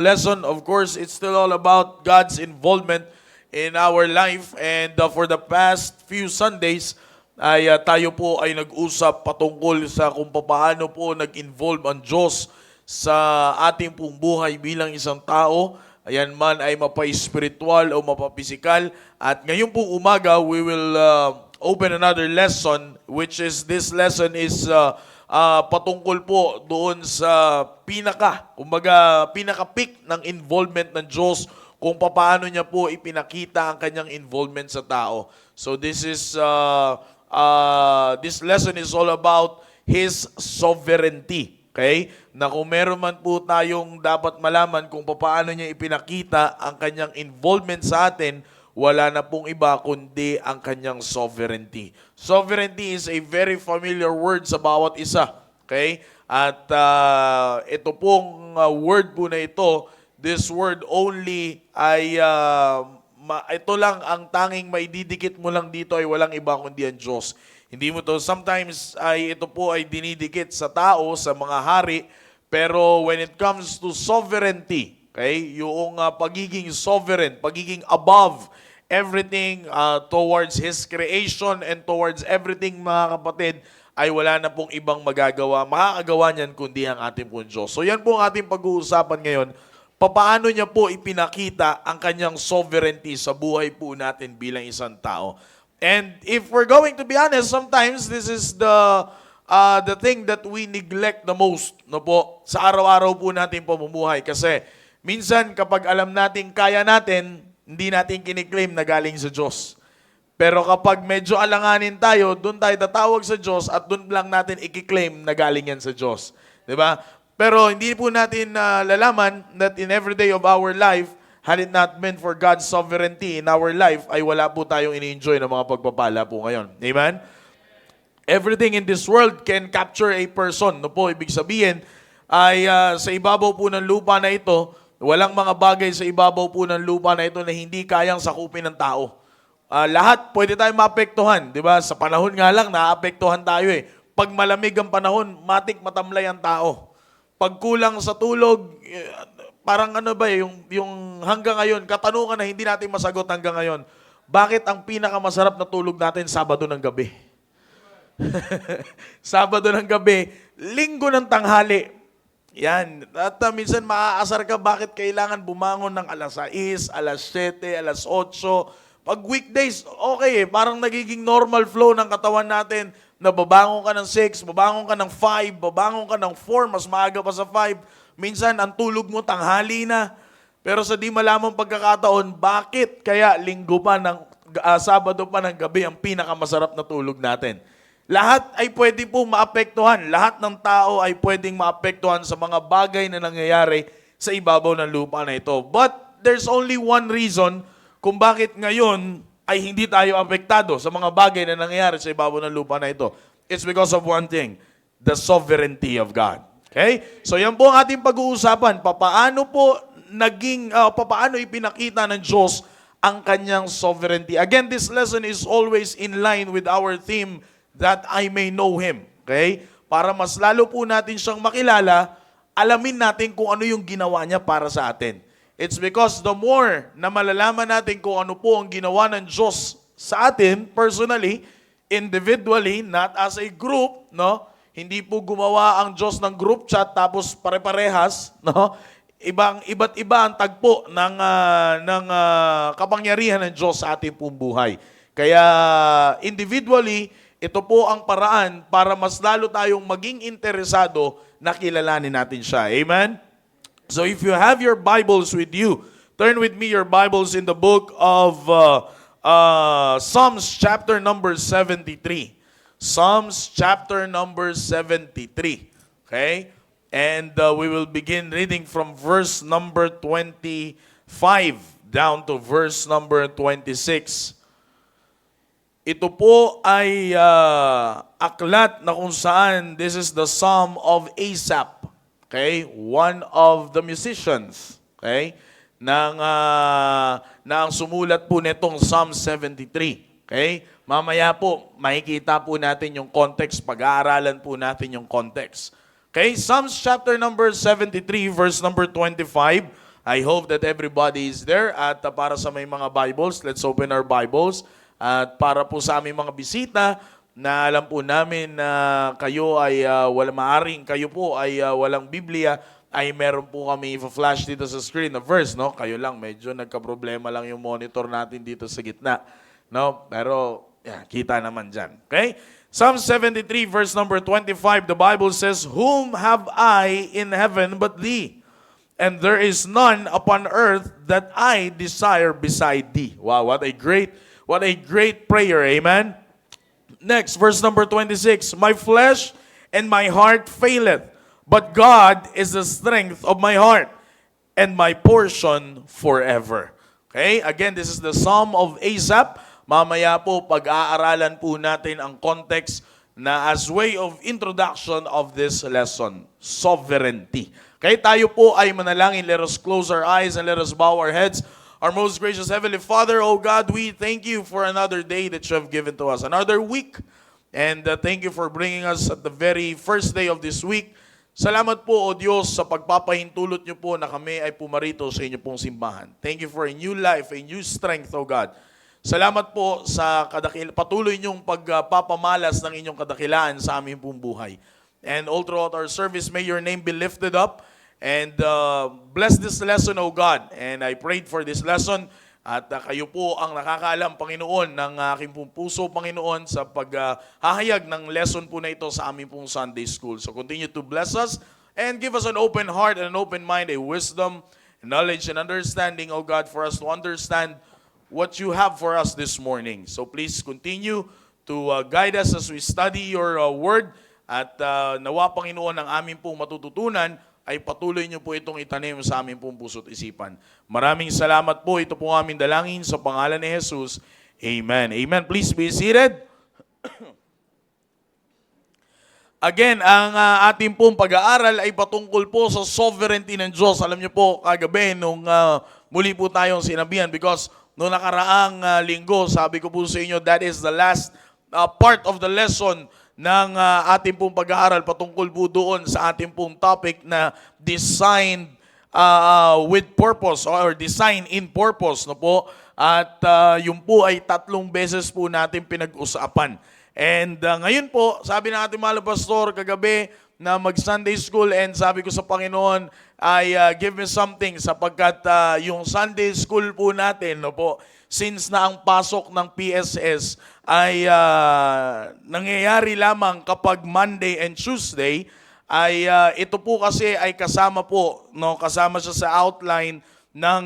lesson, of course, it's still all about God's involvement in our life. And for the past few Sundays, ay tayo po ay nag-usap patungkol sa kung paano po nag-involve ang Diyos sa ating pong buhay bilang isang tao. Ayan man ay mapa-spiritual o mapa-physical. At ngayon pong umaga, we will open another lesson, which is this lesson is patungkol po doon sa pinaka-peak ng involvement ng Diyos kung paano niya po ipinakita ang kanyang involvement sa tao. So this lesson is all about His sovereignty. Okay? Na kung meron man po tayong dapat malaman kung paano niya ipinakita ang kanyang involvement sa atin, wala na pong iba kundi ang kanyang sovereignty. Sovereignty is a very familiar word sa bawat isa. Okay? At ito pong word po na ito, this word only ay ito lang ang tanging maididikit mo lang dito ay walang iba kundi ang Diyos. Hindi mo to, sometimes ay ito po ay dinidikit sa tao, sa mga hari, pero when it comes to sovereignty, okay, yung pagiging sovereign, pagiging above everything towards His creation and towards everything, mga kapatid, ay wala na pong ibang makakagawa niyan kundi ang ating pong Diyos. So yan po ang ating pag-uusapan ngayon. Paano niya po ipinakita ang kanyang sovereignty sa buhay po natin bilang isang tao. And if we're going to be honest, sometimes this is the thing that we neglect the most, no po, sa araw-araw po natin pamumuhay. Kasi minsan kapag alam natin kaya natin, hindi natin kiniklaim na galing sa Diyos. Pero kapag medyo alanganin tayo, doon tayo tatawag sa Diyos at doon lang natin ikiklaim na galing yan sa Diyos. Diba? Pero hindi po natin lalaman that in every day of our life, had it not been for God's sovereignty in our life, ay wala po tayong ini-enjoy ng mga pagpapala po ngayon. Amen? Everything in this world can capture a person. No po, ibig sabihin, ay sa ibabaw po ng lupa na ito, walang mga bagay sa ibabaw po ng lupa na ito na hindi kayang sakupin ng tao. Lahat pwede tayong maapektuhan. Di ba? Sa panahon nga lang, naapektuhan tayo eh. Pag malamig ang panahon, matik matamlay ang tao. Pag kulang sa tulog, parang ano ba yung hanggang ngayon, katanungan na hindi natin masagot hanggang ngayon, bakit ang pinakamasarap na tulog natin Sabado ng gabi? Sabado ng gabi, Linggo ng tanghali. Yan. At minsan maaasar ka bakit kailangan bumangon ng alas 6, alas 7, alas 8. Pag weekdays, okay eh. Parang nagiging normal flow ng katawan natin na babangon ka ng 6, babangon ka ng 5, babangon ka ng 4, mas maaga pa sa 5. Minsan, ang tulog mo tanghali na. Pero sa di malamang pagkakataon, bakit kaya Linggo pa ng Sabado pa ng gabi ang pinakamasarap na tulog natin? Lahat ay pwede po maapektuhan. Lahat ng tao ay pwedeng maapektuhan sa mga bagay na nangyayari sa ibabaw ng lupa na ito. But there's only one reason kung bakit ngayon ay hindi tayo apektado sa mga bagay na nangyayari sa ibabaw ng lupa na ito. It's because of one thing, the sovereignty of God. Okay? So yan po ang ating pag-uusapan. Paano ipinakita ng Diyos ang kanyang sovereignty. Again, this lesson is always in line with our theme, that I may know Him. Okay? Para mas lalo po natin siyang makilala, alamin natin kung ano yung ginawa niya para sa atin. It's because the more na malalaman natin kung ano po ang ginawa ng Diyos sa atin, personally, individually, not as a group, no? Hindi po gumawa ang Diyos ng group chat tapos pare-parehas, no? Iba't iba ang tagpo ng kapangyarihan ng Diyos sa ating pong buhay. Kaya individually, ito po ang paraan para mas lalo tayong maging interesado na kilalanin natin siya. Amen? So if you have your Bibles with you, turn with me your Bibles in the book of Psalms chapter number 73. Psalms chapter number 73. Okay? And we will begin reading from verse number 25 down to verse number 26. Ito po ay aklat na kung saan this is the Psalm of Asaph. Okay? One of the musicians. Okay? Na ang sumulat po nitong Psalm 73. Okay? Mamaya po, makikita po natin yung context, pag-aaralan po natin yung context. Okay? Psalms chapter number 73, verse number 25. I hope that everybody is there. At para sa may mga Bibles, let's open our Bibles. At para po sa aming mga bisita, na alam po namin na kayo ay maaring kayo po ay walang Biblia, ay meron po kami i-flash dito sa screen na verse, no? Kayo lang, medyo nagka-problema lang yung monitor natin dito sa gitna, no? Pero, kita naman dyan. Okay? Psalm 73, verse number 25, the Bible says, "Whom have I in heaven but thee? And there is none upon earth that I desire beside thee." Wow, what a great prayer. Amen. Next, verse number 26. "My flesh and my heart faileth, but God is the strength of my heart and my portion forever." Okay, again, this is the Psalm of Asaph. Mamaya po, pag-aaralan po natin ang context na as way of introduction of this lesson, sovereignty. Okay, tayo po ay manalangin. Let us close our eyes and let us bow our heads. Our most gracious Heavenly Father, O God, we thank you for another day that you have given to us, another week. And thank you for bringing us at the very first day of this week. Salamat po, O Diyos, sa pagpapahintulot niyo po na kami ay pumarito sa inyo pong simbahan. Thank you for a new life, a new strength, O God. Salamat po sa patuloy niyong pagpapamalas ng inyong kadakilaan sa aming pong buhay. And all throughout our service, may your name be lifted up. And bless this lesson, O God. And I prayed for this lesson. At kayo po ang nakakaalam, Panginoon, ng aking pong puso, Panginoon, sa paghahayag ng lesson po na ito sa aming pong Sunday School. So continue to bless us and give us an open heart and an open mind, a wisdom, knowledge, and understanding, O God, for us to understand what you have for us this morning. So please continue to guide us as we study your word. At nawa, Panginoon, ang aming pong matututunan ay patuloy niyo po itong itanim sa aming pong puso't isipan. Maraming salamat po. Ito po aming dalangin sa pangalan ni Jesus. Amen. Amen. Please be seated. Again, ang ating pong pag-aaral ay patungkol po sa sovereignty ng Diyos. Alam niyo po, kagabi, nung muli po tayong sinabihan, because noong nakaraang linggo, sabi ko po sa inyo, that is the last part of the lesson ng ating pong pag-aaral patungkol po doon sa ating pong topic na designed with purpose or design in purpose, no po? At yun po ay 3 beses po natin pinag-usapan. And ngayon po, sabi ng ating mahal na pastor kagabi na mag-Sunday school, and sabi ko sa Panginoon ay give me something sapagkat yung Sunday school po natin, no po, since na ang pasok ng PSS ay nangyayari lamang kapag Monday and Tuesday, ay ito po kasi ay kasama po, no, kasama siya sa outline ng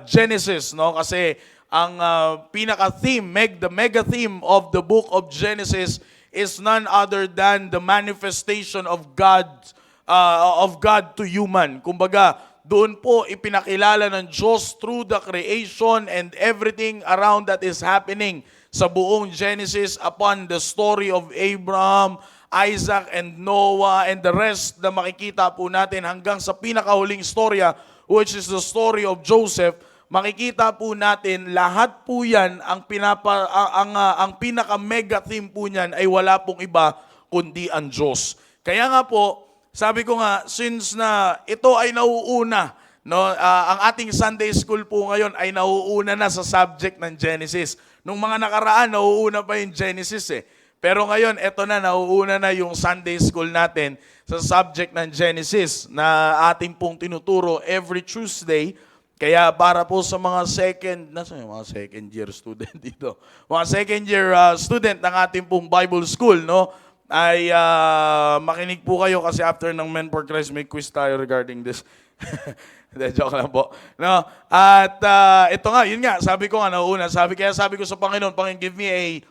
Genesis, no, kasi ang pinaka-theme, the mega theme of the book of Genesis is none other than the manifestation of God to human. Kumbaga, doon po ipinakilala ng Diyos through the creation and everything around that is happening sa buong Genesis upon the story of Abraham, Isaac, and Noah, and the rest na makikita po natin hanggang sa pinakahuling storya, which is the story of Joseph. Makikita po natin lahat po yan, ang pinaka-mega theme po niyan ay wala pong iba kundi ang Diyos. Kaya nga po, sabi ko nga, since na ito ay nauuna, no, ang ating Sunday school po ngayon ay nauuna na sa subject ng Genesis. Nung mga nakaraan, nauuna pa yung Genesis eh. Pero ngayon, eto na, nauuna na yung Sunday school natin sa subject ng Genesis na ating pong tinuturo every Tuesday. Kaya para po sa mga nasaan yung mga second year student dito? Mga second year student ng ating pong Bible school, no? Ay makinig po kayo kasi after ng Men for Christ, may quiz tayo regarding this. Joke lang po. No? At ito nga, yun nga, sabi ko nga nauuna. Kaya sabi ko sa Panginoon, give me a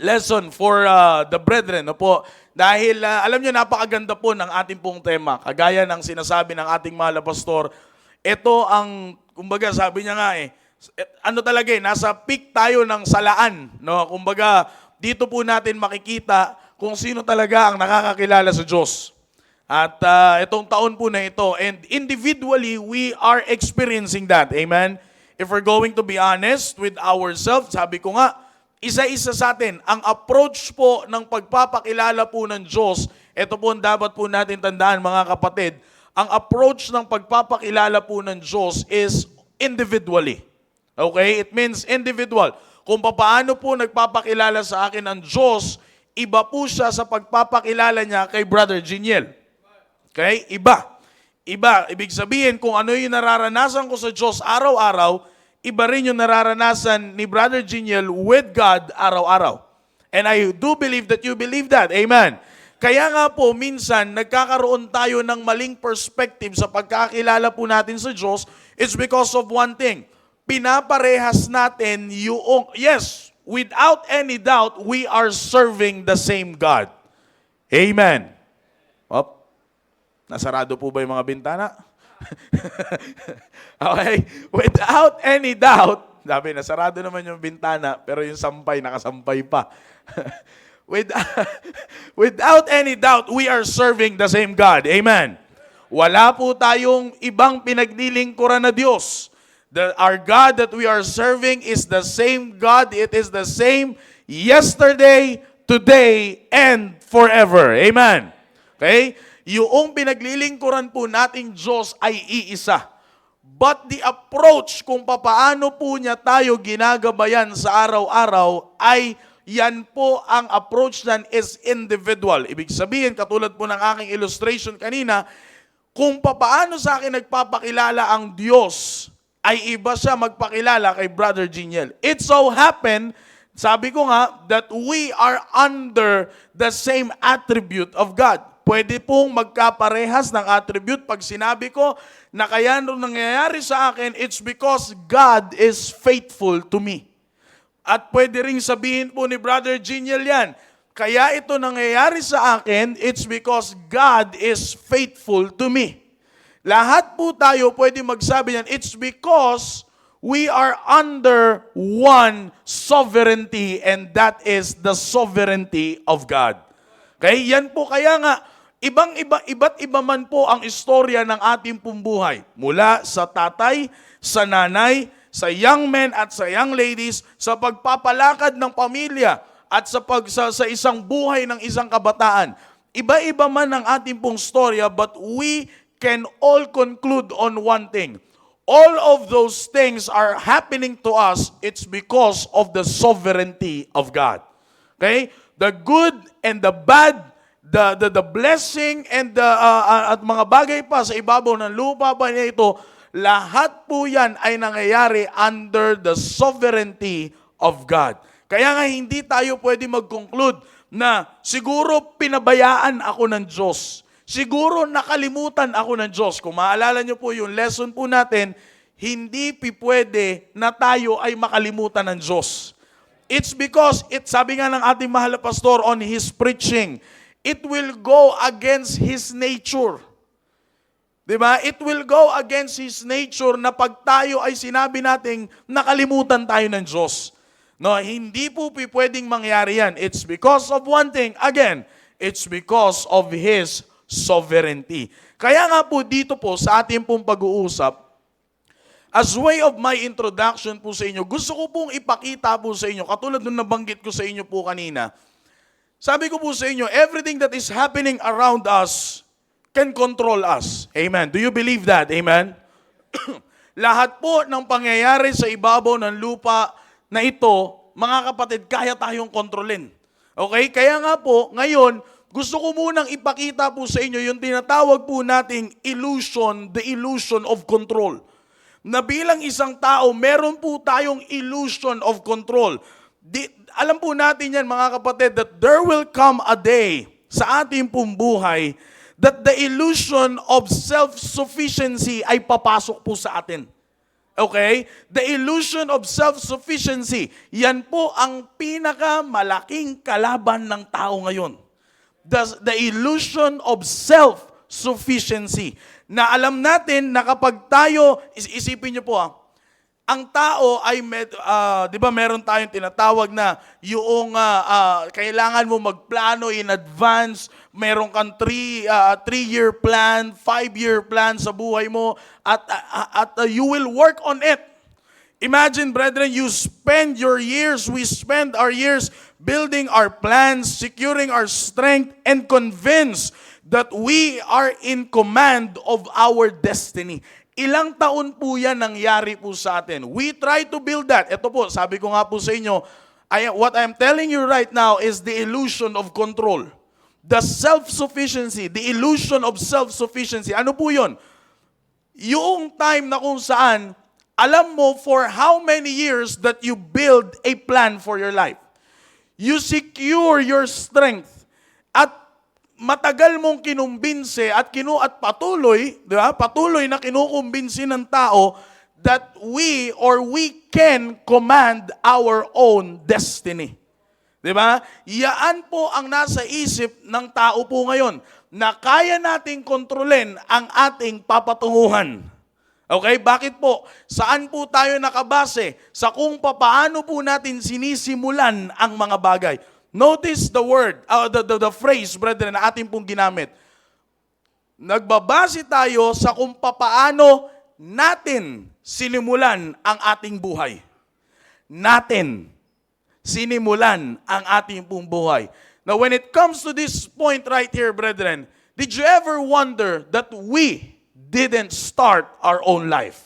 lesson for the brethren. No po? Dahil alam nyo, napakaganda po ng ating pong tema. Kagaya ng sinasabi ng ating mahal na pastor, ito ang, kumbaga sabi niya nga ano talaga nasa peak tayo ng salaan. No? Kumbaga, dito po natin makikita kung sino talaga ang nakakakilala sa Diyos. At itong taon po na ito, and individually, we are experiencing that. Amen? If we're going to be honest with ourselves, sabi ko nga, isa-isa sa atin, ang approach po ng pagpapakilala po ng Diyos, ito po ang dapat po natin tandaan mga kapatid, ang approach ng pagpapakilala po ng Diyos is individually. Okay? It means individual. Kung paano po nagpapakilala sa akin ang Diyos, iba po siya sa pagpapakilala niya kay Brother Jiniel. Okay? Iba. Iba. Ibig sabihin, kung ano yung nararanasan ko sa Diyos araw-araw, iba rin yung nararanasan ni Brother Jiniel with God araw-araw. And I do believe that you believe that. Amen. Kaya nga po, minsan, nagkakaroon tayo ng maling perspective sa pagkakilala po natin sa Diyos. It's because of one thing. Pinaparehas natin yung, yes, without any doubt, we are serving the same God. Amen. Op, nasarado po ba yung mga bintana? Okay? Without any doubt, sabi, nasarado naman yung bintana, pero yung sampay, nakasampay pa. Without any doubt, we are serving the same God. Amen. Wala po tayong ibang pinaglilingkuran na Diyos. Our God that we are serving is the same God. It is the same yesterday, today, and forever. Amen. Okay? Yung pinaglilingkuran po nating Diyos ay iisa. But the approach kung papaano po niya tayo ginagabayan sa araw-araw ay yan po ang approach nan is individual. Ibig sabihin, katulad po ng aking illustration kanina, kung papaano sa akin nagpapakilala ang Diyos, ay iba siya magpakilala kay Brother Jiniel. It so happened, sabi ko nga, that we are under the same attribute of God. Pwede pong magkaparehas ng attribute. Pag sinabi ko na kaya nung nangyayari sa akin, it's because God is faithful to me. At pwede ring sabihin po ni Brother Jiniel yan, kaya ito nangyayari sa akin, it's because God is faithful to me. Lahat po tayo pwede magsabi niyan, it's because we are under one sovereignty and that is the sovereignty of God. Okay? Yan po kaya nga, iba't iba man po ang istorya ng ating pong buhay. Mula sa tatay, sa nanay, sa young men at sa young ladies, sa pagpapalakad ng pamilya at sa isang buhay ng isang kabataan. Iba-iba man ang ating pong storya, but we can all conclude on one thing. All of those things are happening to us, it's because of the sovereignty of God. Okay? The good and the bad, the blessing and at mga bagay pa sa ibabaw ng lupa pa niya ito, lahat po yan ay nangyayari under the sovereignty of God. Kaya nga hindi tayo pwede mag-conclude na siguro pinabayaan ako ng Diyos. Siguro nakalimutan ako ng Diyos. Kung maalala nyo po yung lesson po natin, hindi pwede na tayo ay makalimutan ng Diyos. It's because, sabi nga ng ating mahal na pastor on his preaching, it will go against his nature. Diba? It will go against his nature na pag tayo ay sinabi nating nakalimutan tayo ng Diyos. No, hindi po pwedeng mangyari yan. It's because of one thing. Again, it's because of his sovereignty. Kaya nga po dito po sa ating pong pag-uusap, as way of my introduction po sa inyo, gusto ko pong ipakita po sa inyo, katulad nung nabanggit ko sa inyo po kanina, sabi ko po sa inyo, everything that is happening around us can control us. Amen. Do you believe that? Amen? Lahat po ng pangyayari sa ibabaw ng lupa na ito, mga kapatid, kaya tayong kontrolin. Okay? Kaya nga po, ngayon, gusto ko munang ipakita po sa inyo yung tinatawag po nating illusion, the illusion of control. Na bilang isang tao, meron po tayong illusion of control. Alam po natin yan mga kapatid, that there will come a day sa ating pong buhay that the illusion of self-sufficiency ay papasok po sa atin. Okay? The illusion of self-sufficiency, yan po ang pinakamalaking kalaban ng tao ngayon. The illusion of self-sufficiency. Na alam natin na kapag tayo, isipin niyo po ang tao ay, di ba meron tayong tinatawag na yung kailangan mo magplano in advance, meron kang 3-year plan, 5-year plan sa buhay mo, at you will work on it. Imagine, brethren, we spend our years building our plans, securing our strength, and convinced that we are in command of our destiny. Ilang taon po yan nangyari po sa atin. We try to build that. Ito po, sabi ko nga po sa inyo, what I'm telling you right now is the illusion of control. The self-sufficiency, the illusion of self-sufficiency. Ano po yun? Yung time na kung saan, alam mo for how many years that you build a plan for your life. You secure your strength. At matagal mong kinumbinse at patuloy, di ba? Patuloy na kinukumbinsi ng tao that we can command our own destiny. Di ba? Yaan po ang nasa isip ng tao po ngayon na kaya nating kontrolin ang ating papatunguhan. Okay? Bakit po? Saan po tayo nakabase? Sa kung papaano po natin sinisimulan ang mga bagay. Notice the word, the phrase, brethren, na ating pong ginamit. Nagbabase tayo sa kung papaano natin sinimulan ang ating buhay. Natin sinimulan ang ating pong buhay. Now, when it comes to this point right here, brethren, did you ever wonder that we didn't start our own life?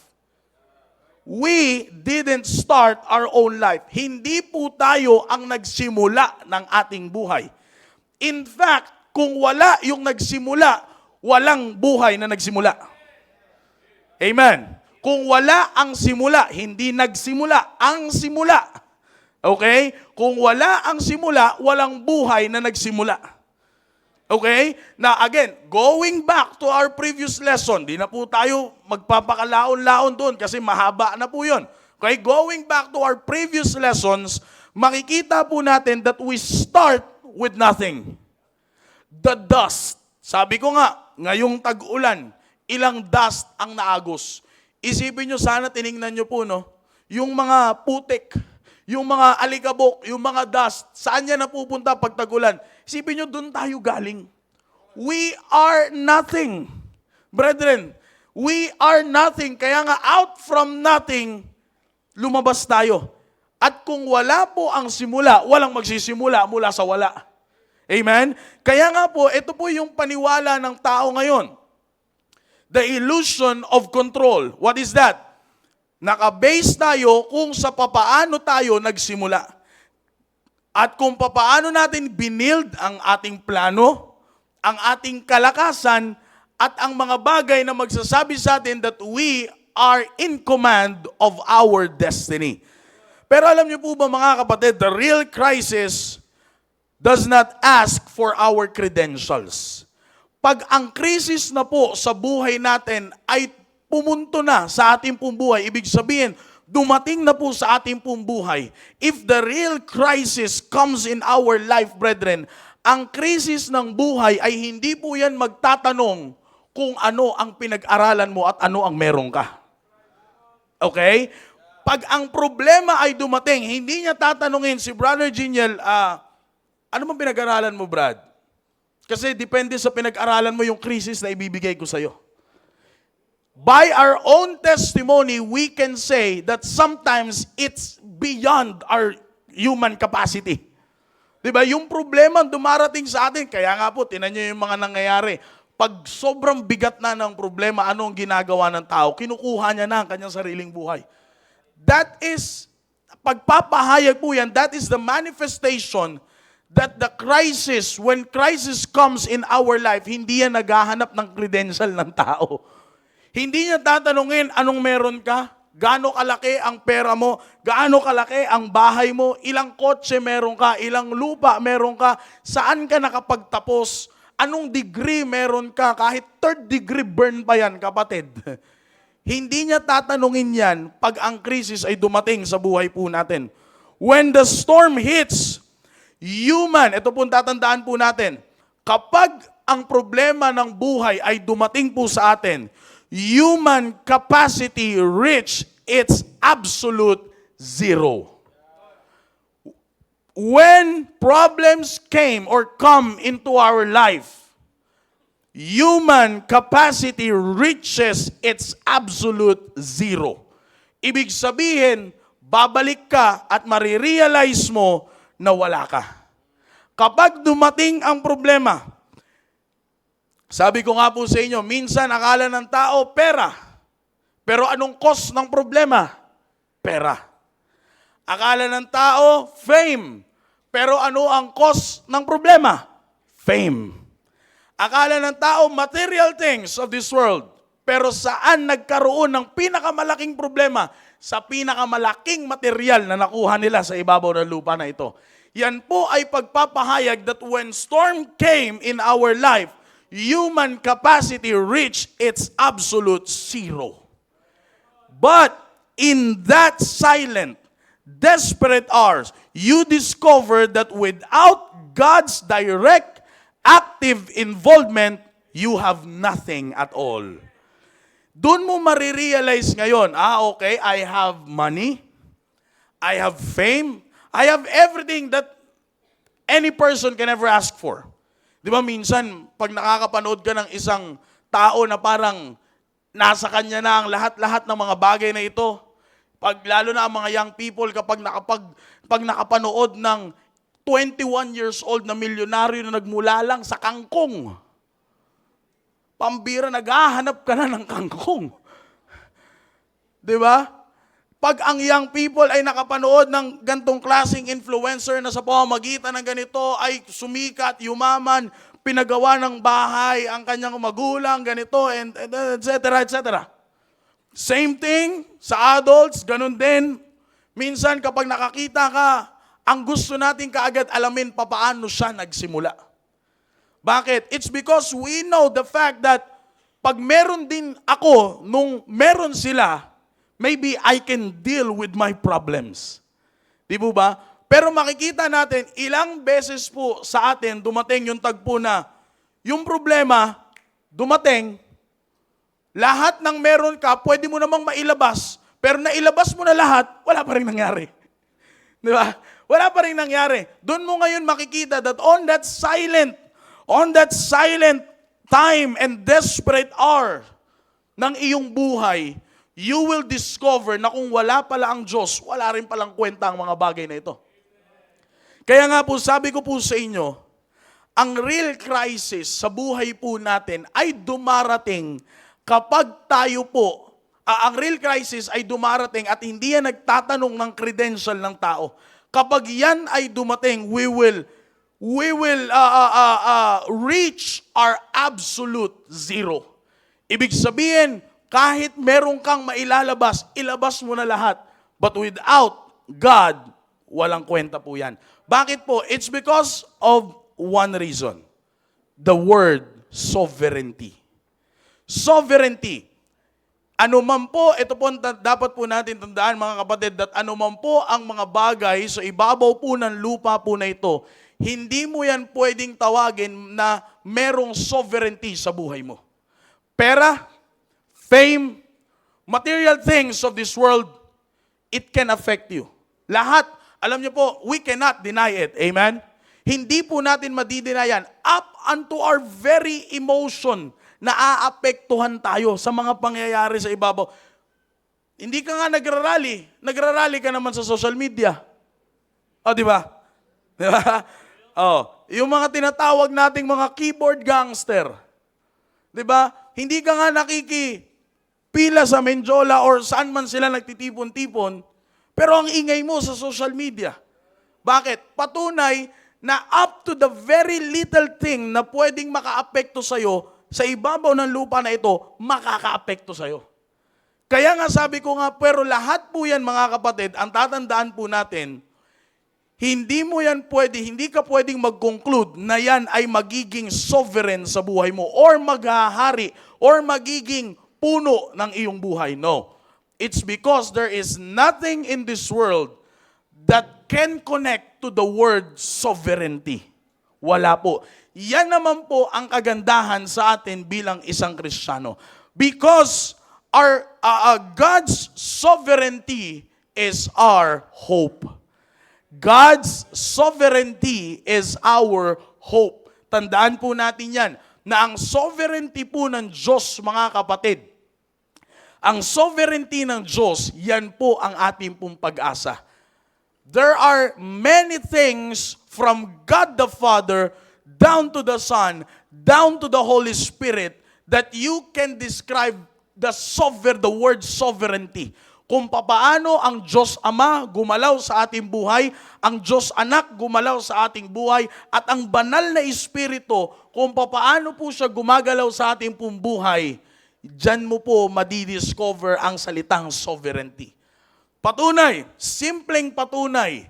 We didn't start our own life. Hindi po tayo ang nagsimula ng ating buhay. In fact, kung wala yung nagsimula, walang buhay na nagsimula. Amen. Kung wala ang simula, hindi nagsimula, ang simula. Okay? Kung wala ang simula, walang buhay na nagsimula. Okay? Now again, going back to our previous lesson, di na po tayo magpapakalaon-laon doon kasi mahaba na po yun. Okay? Going back to our previous lessons, makikita po natin that we start with nothing. The dust. Sabi ko nga, ngayong tag-ulan, ilang dust ang naagos. Isipin nyo sana, tiningnan nyo po, no? Yung mga putik, yung mga alikabok, yung mga dust, saan yan napupunta pag tag-ulan? Isipin nyo, doon tayo galing. We are nothing. Brethren, we are nothing. Kaya nga, out from nothing, lumabas tayo. At kung wala po ang simula, walang magsisimula mula sa wala. Amen? Kaya nga po, ito po yung paniwala ng tao ngayon. The illusion of control. What is that? Naka-base tayo kung sa papaano tayo nagsimula. At kung papaano natin binild ang ating plano, ang ating kalakasan, at ang mga bagay na magsasabi sa atin that we are in command of our destiny. Pero alam niyo po ba mga kapatid, the real crisis does not ask for our credentials. Pag ang krisis na po sa buhay natin ay pumunto na sa ating pong buhay, ibig sabihin, dumating na po sa ating pong buhay. If the real crisis comes in our life, brethren, ang krisis ng buhay ay hindi po yan magtatanong kung ano ang pinag-aralan mo at ano ang meron ka. Okay? Pag ang problema ay dumating, hindi niya tatanungin si Brother Geniel, ano bang pinag-aralan mo, Brad? Kasi depende sa pinag-aralan mo yung krisis na ibibigay ko sa'yo. By our own testimony, we can say that sometimes it's beyond our human capacity. Diba? Yung problema dumarating sa atin, kaya nga po, tinan nyo yung mga nangyayari. Pag sobrang bigat na ng problema, ano ang ginagawa ng tao? Kinukuha niya na ang kanyang sariling buhay. That is, pagpapahayag po yan, that is the manifestation that the crisis, when crisis comes in our life, hindi yan naghahanap ng credential ng tao. Hindi niya tatanungin anong meron ka, gaano kalaki ang pera mo, gaano kalaki ang bahay mo, ilang kotse meron ka, ilang lupa meron ka, saan ka nakapagtapos, anong degree meron ka, kahit 3rd degree burn pa yan, kapatid. Hindi niya tatanungin yan pag ang krisis ay dumating sa buhay po natin. When the storm hits, human, ito po tatandaan po natin, kapag ang problema ng buhay ay dumating po sa atin, human capacity reach its absolute zero. When problems came or come into our life, human capacity reaches its absolute zero. Ibig sabihin, babalik ka at marirealize mo na wala ka. Kapag dumating ang problema, Sabi ko nga po sa inyo, minsan akala ng tao, pera. Pero anong cause ng problema? Pera. Akala ng tao, fame. Pero ano ang cause ng problema? Fame. Akala ng tao, material things of this world. Pero saan nagkaroon ng pinakamalaking problema? Sa pinakamalaking material na nakuha nila sa ibabaw ng lupa na ito. Yan po ay pagpapahayag that when storm came in our life, human capacity reached its absolute zero. But in that silent, desperate hours, you discover that without God's direct, active involvement, you have nothing at all. Doon mo marirealize ngayon, okay, I have money, I have fame, I have everything that any person can ever ask for. Di ba minsan, pag nakakapanood ka ng isang tao na parang nasa kanya na ang lahat-lahat ng mga bagay na ito, pag lalo na ang mga young people, pag nakapanood ng 21 years old na milyonaryo na nagmula lang sa kangkong, pambira, naghahanap ka na ng kangkong. Di ba? Pag ang young people ay nakapanood ng gantong klaseng influencer na sa pamamagitan ng ganito ay sumikat, yumaman, pinagawa ng bahay, ang kanyang magulang, ganito, and etc., etc. Same thing sa adults, ganun din. Minsan kapag nakakita ka, ang gusto natin kaagad alamin papaano siya nagsimula. Bakit? It's because we know the fact that pag meron din ako nung meron sila, maybe I can deal with my problems. Di po ba? Pero makikita natin, ilang beses po sa atin dumating yung tagpo na yung problema, dumating, lahat ng meron ka, pwede mo namang mailabas, pero nailabas mo na lahat, wala pa rin nangyari. Di ba? Wala pa rin nangyari. Doon mo ngayon makikita that on that silent time and desperate hour ng iyong buhay, you will discover na kung wala pala ang Diyos, wala rin palang kwenta ang mga bagay na ito. Kaya nga po, sabi ko po sa inyo, ang real crisis sa buhay po natin ay dumarating kapag tayo po, ang real crisis ay dumarating at hindi yan nagtatanong ng credential ng tao. Kapag yan ay dumating, we will reach our absolute zero. Ibig sabihin, kahit meron kang mailalabas, ilabas mo na lahat. But without God, walang kwenta po yan. Bakit po? It's because of one reason. The word sovereignty. Sovereignty. Ano man po, ito po dapat po natin tandaan mga kapatid, that ano man po ang mga bagay sa ibabaw po ng lupa po na ito, hindi mo yan pwedeng tawagin na merong sovereignty sa buhay mo. Pera, fame, material things of this world, it can affect you. Lahat, alam niyo po, we cannot deny it. Amen? Hindi po natin madidinayan. Up unto our very emotion, naaapektuhan tayo sa mga pangyayari sa ibabaw. Hindi ka nga nagrarally. Nagrarally ka naman sa social media. O, di ba? Di ba? Oh, yung mga tinatawag nating mga keyboard gangster. 'Di ba? Hindi ka nga nakikipila sa Menjola or saan man sila nagtitipon-tipon, pero ang ingay mo sa social media. Bakit? Patunay na up to the very little thing na pwedeng makaapekto sa'yo, sa ibabaw ng lupa na ito, makakaapekto sa'yo. Kaya nga sabi ko nga, pero lahat po yan mga kapatid, ang tatandaan po natin, hindi ka pwedeng mag-conclude na yan ay magiging sovereign sa buhay mo or maghahari or magiging puno ng iyong buhay. No. It's because there is nothing in this world that can connect to the word sovereignty. Wala po. Yan naman po ang kagandahan sa atin bilang isang Kristiyano. Because our God's sovereignty is our hope. God's sovereignty is our hope. Tandaan po natin yan, na ang sovereignty po ng Diyos, mga kapatid, ang sovereignty ng Diyos, yan po ang ating pong pag-asa. There are many things from God the Father down to the Son down to the Holy Spirit that you can describe the word sovereignty. Kung papaano ang Diyos Ama gumalaw sa ating buhay, ang Diyos Anak gumalaw sa ating buhay, at ang banal na Espiritu, kung papaano po siya gumagalaw sa ating pong buhay, dyan mo po madidiscover ang salitang sovereignty. Patunay, simpleng patunay,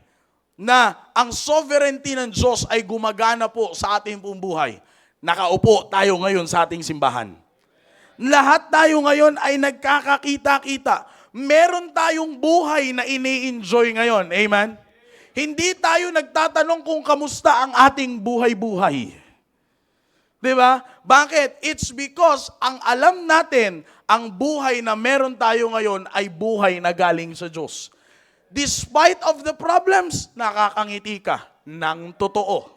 na ang sovereignty ng Diyos ay gumagana po sa ating pong buhay. Nakaupo tayo ngayon sa ating simbahan. Lahat tayo ngayon ay nagkakakita-kita. Meron tayong buhay na ini-enjoy ngayon. Amen? Hindi tayo nagtatanong kung kamusta ang ating buhay-buhay. Di ba? Bakit? It's because ang alam natin, ang buhay na meron tayo ngayon ay buhay na galing sa Diyos. Despite of the problems, nakakangiti ka ng totoo.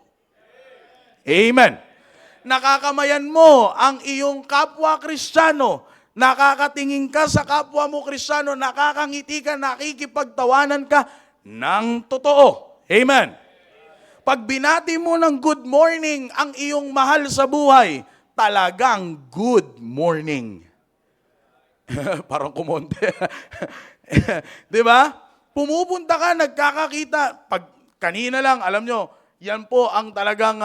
Amen. Nakakamayan mo ang iyong kapwa Kristiyano. Nakakatingin ka sa kapwa mo Kristiyano, nakakangiti ka, nakikipagtawanan ka ng totoo. Amen. Pag binati mo ng good morning ang iyong mahal sa buhay, talagang good morning. Parang kumonte. Di ba? Pumupunta ka, nagkakakita. Pag kanina lang, alam nyo, yan po ang talagang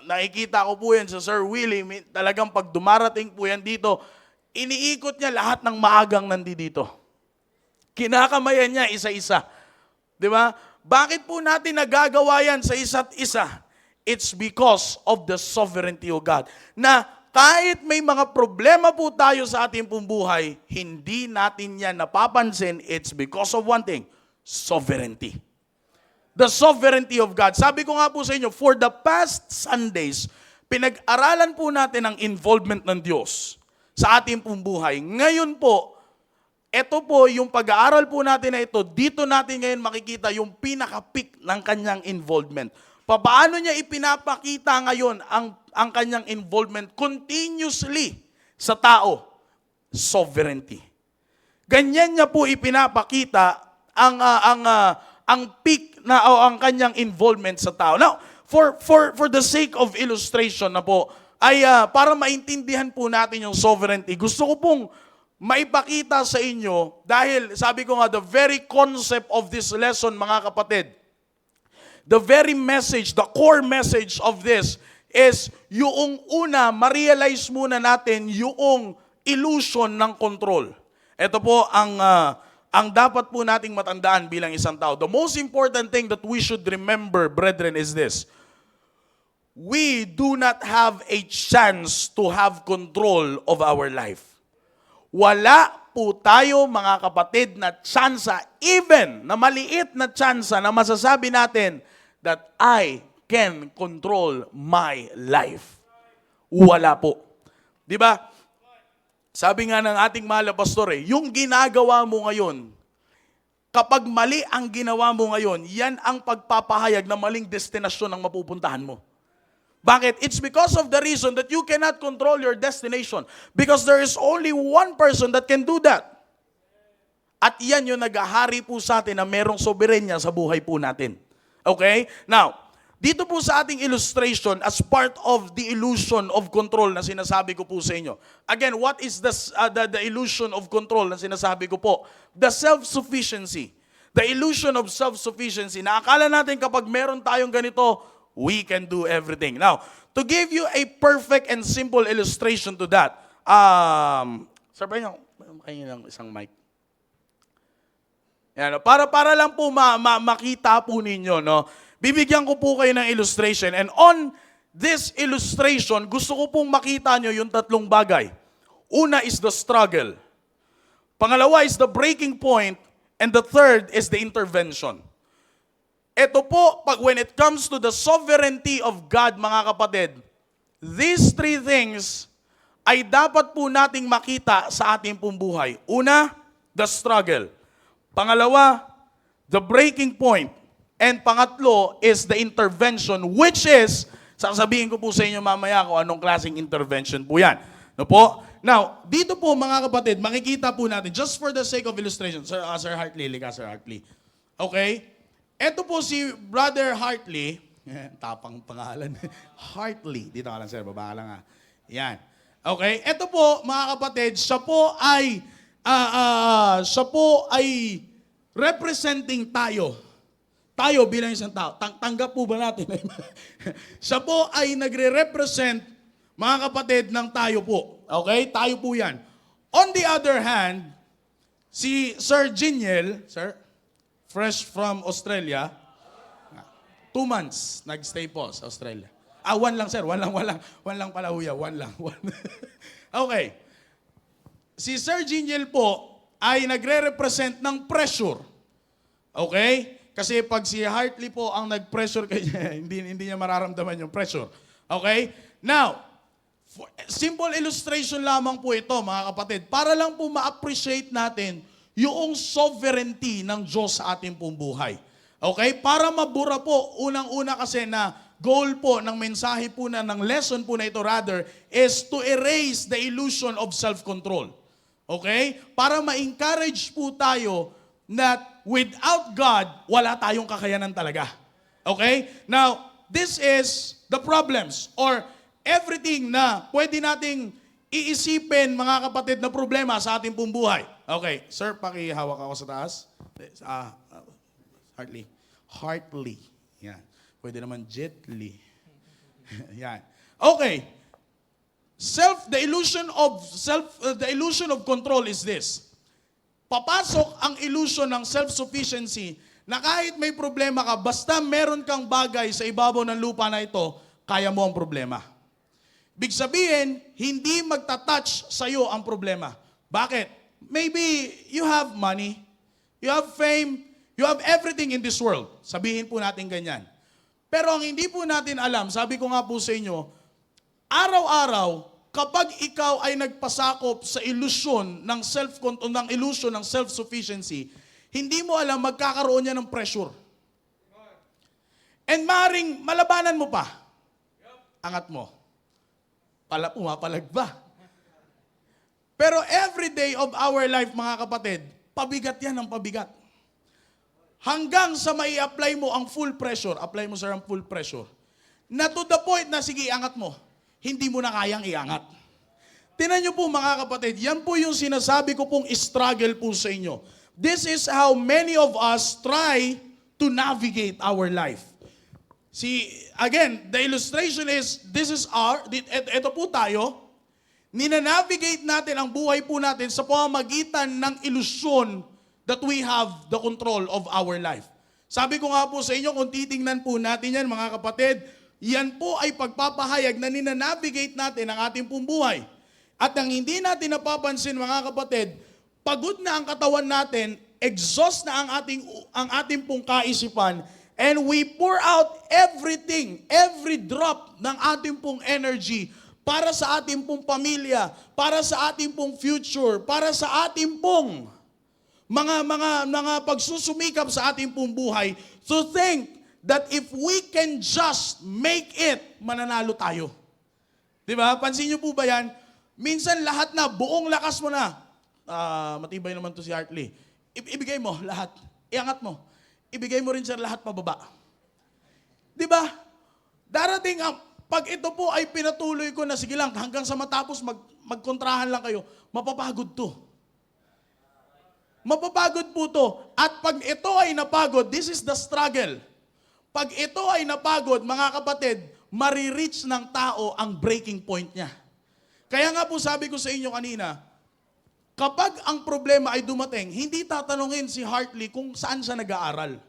nakikita ko po yan sa Sir Willie. Talagang pag dumarating po yan dito, iniikot niya lahat ng maagang nandito. Kinakamayan niya isa-isa. Di ba? Bakit po natin nagagawa yan sa isa't isa? It's because of the sovereignty of God. Na kahit may mga problema po tayo sa ating pong buhay, hindi natin yan napapansin. It's because of one thing, sovereignty. The sovereignty of God. Sabi ko nga po sa inyo, for the past Sundays, pinag-aralan po natin ang involvement ng Diyos sa ating pong buhay. Ngayon po, ito po yung pag-aaral po natin na ito, dito natin ngayon makikita yung pinaka-peak ng kanyang involvement. Paano niya ipinapakita ngayon ang kanyang involvement continuously sa tao? Sovereignty. Ganyan niya po ipinapakita ang peak na o ang kanyang involvement sa tao. Now, for the sake of illustration na po, ay para maintindihan po natin yung sovereignty, gusto ko pong maipakita sa inyo, dahil sabi ko nga, the very concept of this lesson, mga kapatid, the very message, the core message of this is yung una, ma-realize muna natin yung illusion ng control. Ito po ang dapat po nating matandaan bilang isang tao. The most important thing that we should remember, brethren, is this. We do not have a chance to have control of our life. Wala po tayo, mga kapatid, na tsansa, even na maliit na tsansa na masasabi natin that I can control my life. Wala po. Di ba? Sabi nga ng ating mahal na pastor, yung ginagawa mo ngayon, kapag mali ang ginawa mo ngayon, yan ang pagpapahayag na maling destinasyon ang mapupuntahan mo. Bakit? It's because of the reason that you cannot control your destination. Because there is only one person that can do that. At yan yung naghahari po sa atin na merong soberenya sa buhay po natin. Okay? Now, dito po sa ating illustration, as part of the illusion of control na sinasabi ko po sa inyo. Again, what is the illusion of control na sinasabi ko po? The self-sufficiency. The illusion of self-sufficiency. Na akala natin kapag meron tayong ganito, we can do everything. Now, to give you a perfect and simple illustration to that, sir, ba kayo ng isang mic? Yan, para lang po makita po ninyo, no? Bibigyan ko po kayo ng illustration. And on this illustration, gusto ko pong makita nyo yung tatlong bagay. Una is the struggle. Pangalawa is the breaking point. And the third is the intervention. Ito po, when it comes to the sovereignty of God, mga kapatid, these three things ay dapat po nating makita sa ating pong buhay. Una, the struggle. Pangalawa, the breaking point. And pangatlo is the intervention, which is, sasabihin ko po sa inyo mamaya kung anong klaseng intervention po yan. No po? Now, dito po mga kapatid, makikita po natin, just for the sake of illustration, Sir Hartley, Sir Hartley. Okay? Ito po si Brother Hartley, Tapang pangalan. Hartley. Dito ka lang, sir. Baba ka lang, ha. Yan. Okay. Ito po, mga kapatid, siya po ay representing tayo. Tayo bilang isang tao. Tanggap po ba natin? Siya po ay nagre-represent, mga kapatid, ng tayo po. Okay? Tayo po yan. On the other hand, si Sir Jiniel, sir, fresh from Australia, 2 months nagstay po sa Australia. 1 lang, sir. 1 lang pala, huya. 1 lang. Okay. Si Sir Jiniel po ay nagre-represent ng pressure. Okay? Kasi pag si Hartley po ang nag-pressure kay hindi niya mararamdaman yung pressure. Okay? Now, simple illustration lamang po ito, mga kapatid, para lang po ma-appreciate natin yung sovereignty ng Diyos sa ating pong buhay. Okay? Para mabura po, unang-una kasi na goal po ng mensahe po ng lesson po na ito rather is to erase the illusion of self-control. Okay? Para ma-encourage po tayo that without God, wala tayong kakayanan talaga. Okay? Now, this is the problems or everything na pwede nating iisipin, mga kapatid, na problema sa ating pong buhay. Okay, sir, pakihawak ako sa taas. Hartley. Yan. Pwede naman Jetly. Yan. Okay. The illusion of control is this. Papasok ang illusion ng self-sufficiency na kahit may problema ka, basta meron kang bagay sa ibabaw ng lupa na ito, kaya mo ang problema. Big sabihin, hindi magta-touch sa'yo ang problema. Bakit? Maybe you have money, you have fame, you have everything in this world. Sabihin po natin ganyan. Pero ang hindi po natin alam, sabi ko nga po sa inyo, araw-araw, kapag ikaw ay nagpasakop sa illusion ng self-sufficiency, hindi mo alam magkakaroon niya ng pressure. And maaaring malabanan mo pa. Angat mo. Pumapalag ba? Pero every day of our life, mga kapatid, pabigat yan ang pabigat. Hanggang sa mai-apply mo ang full pressure, apply mo, sir, ang full pressure, na to the point na, sige, iangat mo, hindi mo na kayang iangat. Tingnan niyo po, mga kapatid, yan po yung sinasabi ko pong struggle po sa inyo. This is how many of us try to navigate our life. See, again, the illustration is, ito po tayo, ninanavigate natin ang buhay po natin sa pamamagitan ng ilusyon that we have the control of our life. Sabi ko nga po sa inyo, kung titingnan po natin yan, mga kapatid, yan po ay pagpapahayag na ninanavigate natin ang ating pong buhay. At ang hindi natin napapansin, mga kapatid, pagod na ang katawan natin, exhaust na ang ating pong kaisipan, and we pour out everything, every drop ng ating pong energy para sa ating pong pamilya, para sa ating pong future, para sa ating pong mga pagsusumikap sa ating pong buhay, to think that if we can just make it, mananalo tayo. Diba? Pansin niyo po ba yan? Minsan lahat na, buong lakas mo na. Matibay naman to si Hartley. Ibigay mo lahat. Iangat mo. Ibigay mo rin siya lahat pababa. Diba? Darating pag ito po ay pinatuloy ko na, sige lang, hanggang sa matapos magkontrahan lang kayo, mapapagod to. Mapapagod po to. At pag ito ay napagod, this is the struggle. Pag ito ay napagod, mga kapatid, marireach ng tao ang breaking point niya. Kaya nga po sabi ko sa inyo kanina, kapag ang problema ay dumating, hindi tatanungin si Hartley kung saan siya nag-aaral.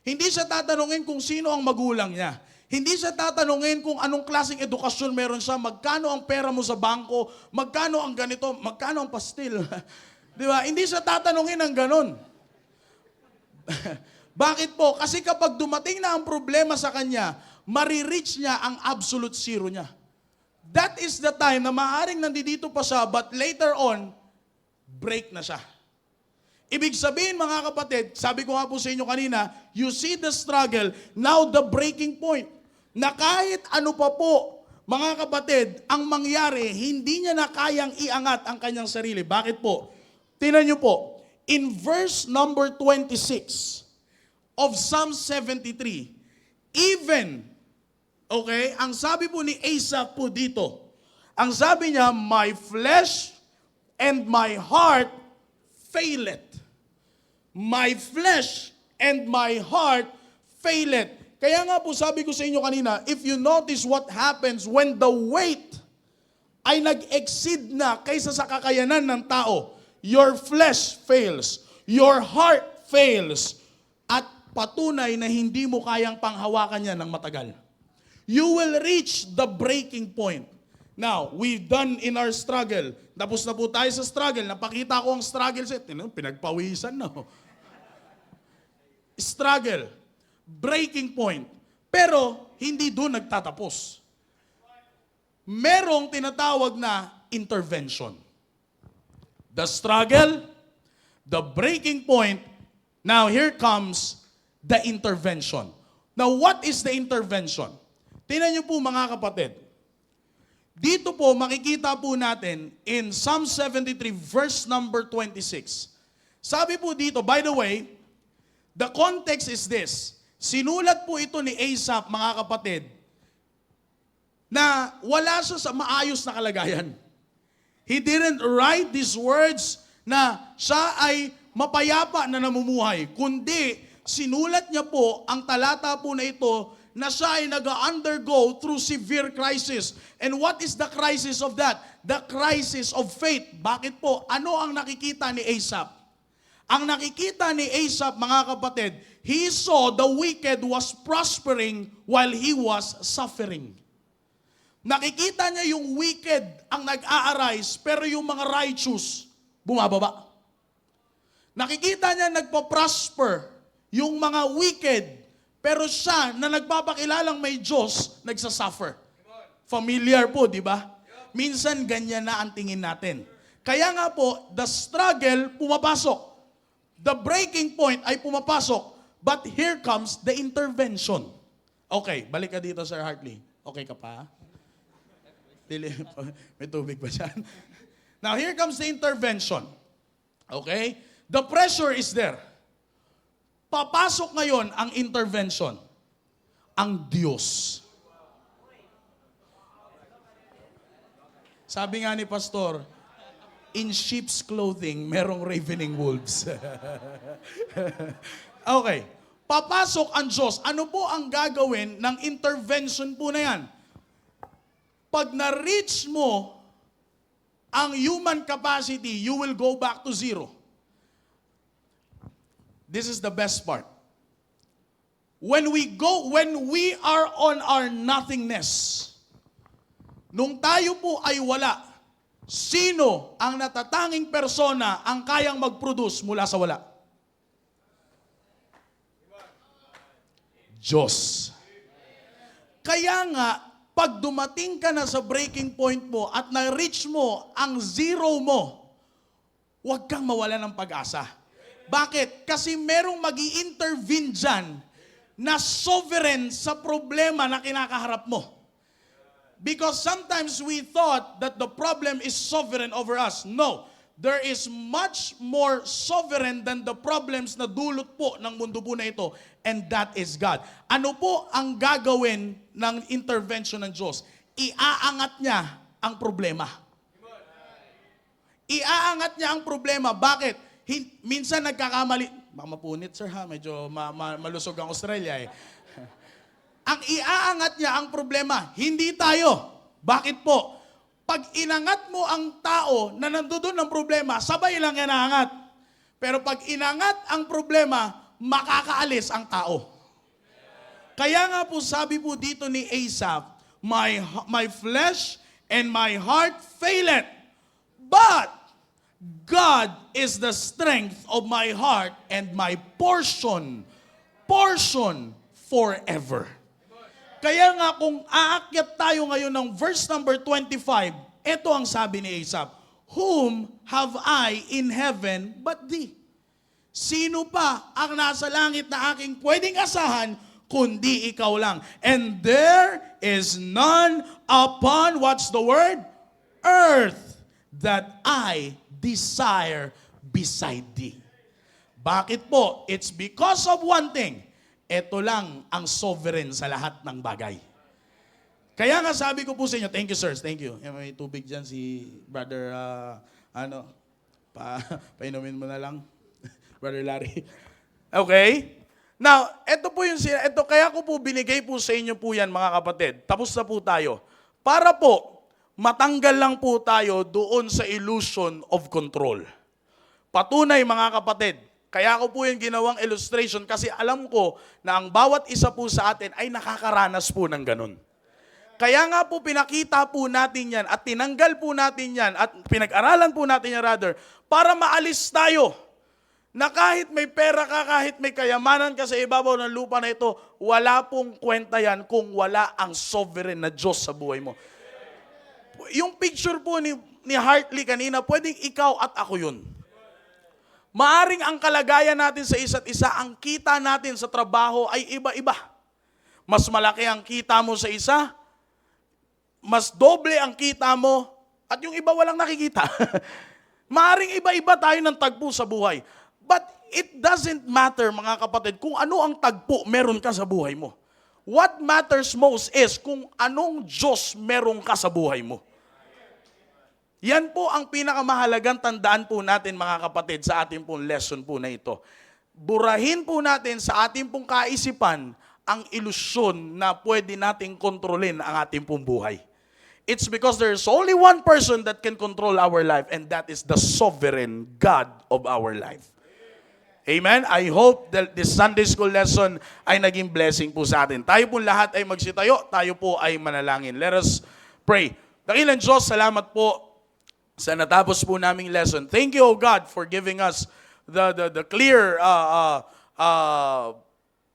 Hindi siya tatanungin kung sino ang magulang niya. Hindi siya tatanungin kung anong klaseng edukasyon meron siya, magkano ang pera mo sa bangko, magkano ang ganito, magkano ang pastil. Di ba? Hindi siya tatanungin ng ganon. Bakit po? Kasi kapag dumating na ang problema sa kanya, marireach niya ang absolute zero niya. That is the time na maaaring nandito pa siya, but later on, break na siya. Ibig sabihin, mga kapatid, sabi ko nga po sa inyo kanina, you see the struggle, now the breaking point, na kahit ano pa po, mga kapatid, ang mangyari, hindi niya na kayang iangat ang kanyang sarili. Bakit po? Tingnan niyo po, in verse number 26 of Psalm 73, even, okay, ang sabi po ni Asaph po dito, ang sabi niya, my flesh and my heart faileth. My flesh and my heart faileth. Kaya nga po sabi ko sa inyo kanina, if you notice what happens when the weight ay nag-exceed na kaysa sa kakayanan ng tao, your flesh fails, your heart fails, at patunay na hindi mo kayang panghawakan yan ng matagal. You will reach the breaking point. Now, we've done in our struggle. Tapos na po tayo sa struggle. Napakita ko ang struggle set. Pinagpawisan na. Struggle. Breaking point. Pero, hindi doon nagtatapos. Merong tinatawag na intervention. The struggle, the breaking point, now here comes the intervention. Now, what is the intervention? Tingnan niyo po mga kapatid. Dito po makikita po natin in Psalm 73 verse number 26. Sabi po dito, by the way, the context is this. Sinulat po ito ni Asaph, mga kapatid, na wala siya sa maayos na kalagayan. He didn't write these words na siya ay mapayapa na namumuhay, kundi sinulat niya po ang talata po na ito na siya ay nag-undergo through severe crisis. And what is the crisis of that? The crisis of faith. Bakit po? Ano ang nakikita ni Asaph? Ang nakikita ni Asaph, mga kapatid, he saw the wicked was prospering while he was suffering. Nakikita niya yung wicked ang nag-a-arise, pero yung mga righteous, bumababa. Nakikita niya nagpa-prosper yung mga wicked, pero siya na nagpapakilalang may Diyos, nagsasuffer. Familiar po, di ba? Minsan ganyan na ang tingin natin. Kaya nga po, the struggle pumapasok. The breaking point ay pumapasok. But here comes the intervention. Okay, balik ka dito, Sir Hartley. Okay ka pa? May tubig ba dyan? Now, here comes the intervention. Okay? The pressure is there. Papasok ngayon ang intervention. Ang Diyos. Sabi nga ni Pastor, in sheep's clothing, merong ravening wolves. Okay. Papasok ang Diyos. Ano po ang gagawin ng intervention po na yan? Pag na-reach mo ang human capacity, you will go back to zero. This is the best part. When we are on our nothingness, nung tayo po ay wala, sino ang natatanging persona ang kayang mag-produce mula sa wala? Diyos. Kaya nga, pag dumating ka na sa breaking point mo at na-reach mo ang zero mo, huwag kang mawala ng pag-asa. Bakit? Kasi merong magi-intervene dyan na sovereign sa problema na kinakaharap mo. Because sometimes we thought that the problem is sovereign over us. No. There is much more sovereign than the problems na dulot po ng mundo po na ito. And that is God. Ano po ang gagawin ng intervention ng Diyos? Iaangat niya ang problema. Iaangat niya ang problema. Bakit? Minsan nagkakamali. Baka mapunit, sir, ha? Medyo malusog ang Australia, eh. Ang iaangat niya ang problema, hindi tayo. Bakit po? Pag inangat mo ang tao na nandoon ng problema, sabay lang yan naangat. Pero pag inangat ang problema, makakaalis ang tao. Kaya nga po sabi po dito ni Asaph, my flesh and my heart faileth, but God is the strength of my heart and my portion forever. Kaya nga kung aakyat tayo ngayon ng verse number 25, ito ang sabi ni Asaph, whom have I in heaven but thee? Sino pa ang nasa langit na aking pwedeng asahan kundi ikaw lang? And there is none upon, what's the word? Earth that I desire beside thee. Bakit po? It's because of one thing. Ito lang ang sovereign sa lahat ng bagay. Kaya nga sabi ko po sa inyo, thank you sirs, thank you. May tubig dyan si brother, painumin mo na lang, brother Larry. Okay? Now, ito po yung, kaya ko po binigay po sa inyo po yan mga kapatid. Tapos na po tayo. Para po, matanggal lang po tayo doon sa illusion of control. Patunay mga kapatid, kaya ko po yung ginawang illustration kasi alam ko na ang bawat isa po sa atin ay nakakaranas po ng ganun. Kaya nga po pinakita po natin yan at tinanggal po natin yan at pinag-aralan po natin yan rather para maalis tayo na kahit may pera ka, kahit may kayamanan ka sa ibabaw ng lupa na ito, wala pong kwenta yan kung wala ang sovereign na Diyos sa buhay mo. Yung picture po ni Hartley kanina, pwedeng ikaw at ako yun. Maaring ang kalagayan natin sa isa't isa, ang kita natin sa trabaho ay iba-iba. Mas malaki ang kita mo sa isa, mas doble ang kita mo, at yung iba walang nakikita. Maaring iba-iba tayo ng tagpo sa buhay. But it doesn't matter mga kapatid kung ano ang tagpo meron ka sa buhay mo. What matters most is kung anong Diyos meron ka sa buhay mo. Yan po ang pinakamahalagang tandaan po natin mga kapatid sa ating pong lesson po na ito. Burahin po natin sa ating pong kaisipan ang ilusyon na pwede nating kontrolin ang ating pong buhay. It's because there's only one person that can control our life and that is the sovereign God of our life. Amen? I hope that this Sunday school lesson ay naging blessing po sa atin. Tayo po lahat ay magsitayo, tayo po ay manalangin. Let us pray. Dakilang Diyos, salamat po sa natapos po naming lesson. Thank you, O God, for giving us the clear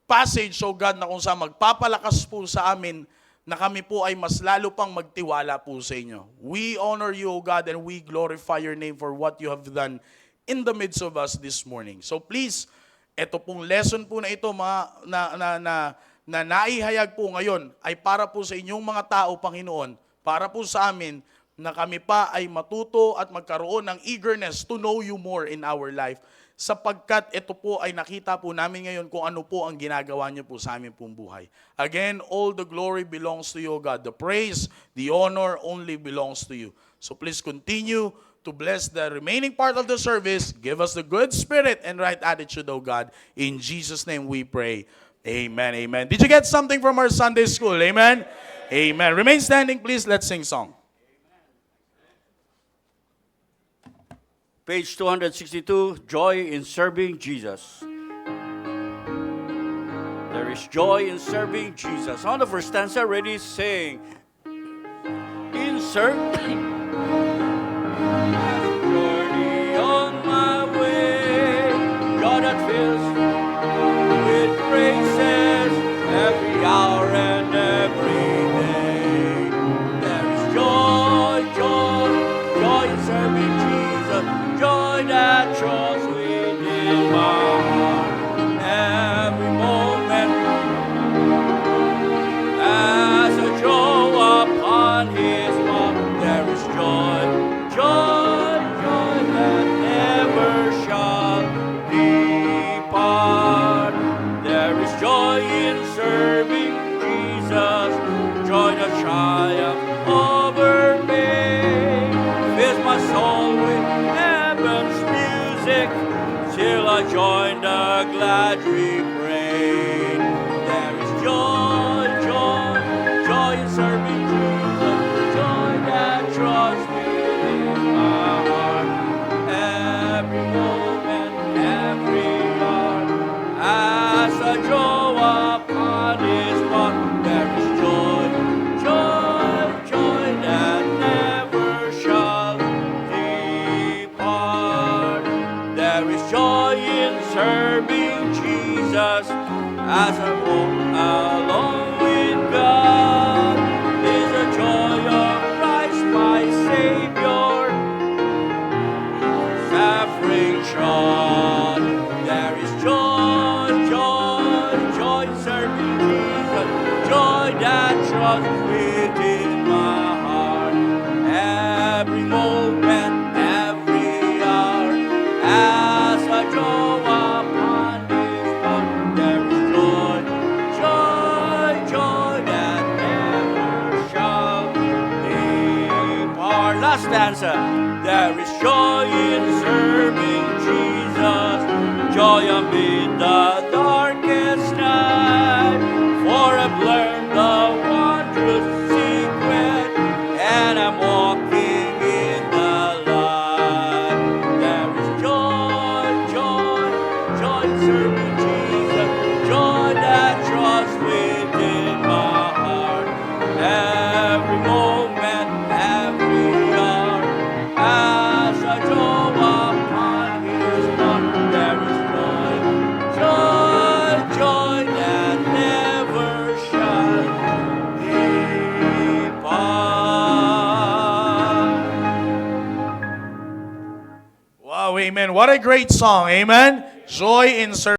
passage, O God, na kung saan magpapalakas po sa amin na kami po ay mas lalo pang magtiwala po sa inyo. We honor you, O God, and we glorify your name for what you have done in the midst of us this morning. So please, ito pong lesson po na ito na naihayag po ngayon ay para po sa inyong mga tao, Panginoon, para po sa amin na kami pa ay matuto at magkaroon ng eagerness to know you more in our life sapagkat ito po ay nakita po namin ngayon kung ano po ang ginagawa niyo po sa aming pong buhay. Again, all the glory belongs to you, God. The praise, the honor only belongs to you. So please continue to bless the remaining part of the service. Give us the good spirit and right attitude, O God. In Jesus' name we pray. Amen, amen. Did you get something from our Sunday school? Amen? Amen. Remain standing, please. Let's sing song. Page 262, Joy in Serving Jesus. There is joy in serving Jesus. On the first stanza, ready, sing. In serving. Journey on my way, God that fills with praises every hour and every day. There is joy, joy, joy in serving Jesus. Joy that draws within my heart every moment as I draw upon His love. There is joy, joy, joy that never shall depart. There is joy in serving Jesus, joy that triumphs over me, fills my soul with till I join the glad refrain. There is joy, joy, joy in serving Jesus, joy that draws within my heart. Every moment, every hour, as I draw upon His blood, there is joy, joy, joy that never shall depart. There is joy in serving Jesus as I walk along with God. Is the joy of Christ my Savior, suffering trod. There is joy, joy, joy in serving Jesus, joy that draws within my heart. Every moment, every hour, as I draw upon His love, there is joy, There is joy in serving Jesus, joy amid the darkest night. For I've learned the wondrous secret, and I'm walking in the light. There is joy, joy, joy in serving Jesus, joy that draws within my heart. Every moment, every hour, as I draw upon His heart, there is joy, joy, joy that never shall depart. Wow, amen. What a great song. Amen. Joy in service.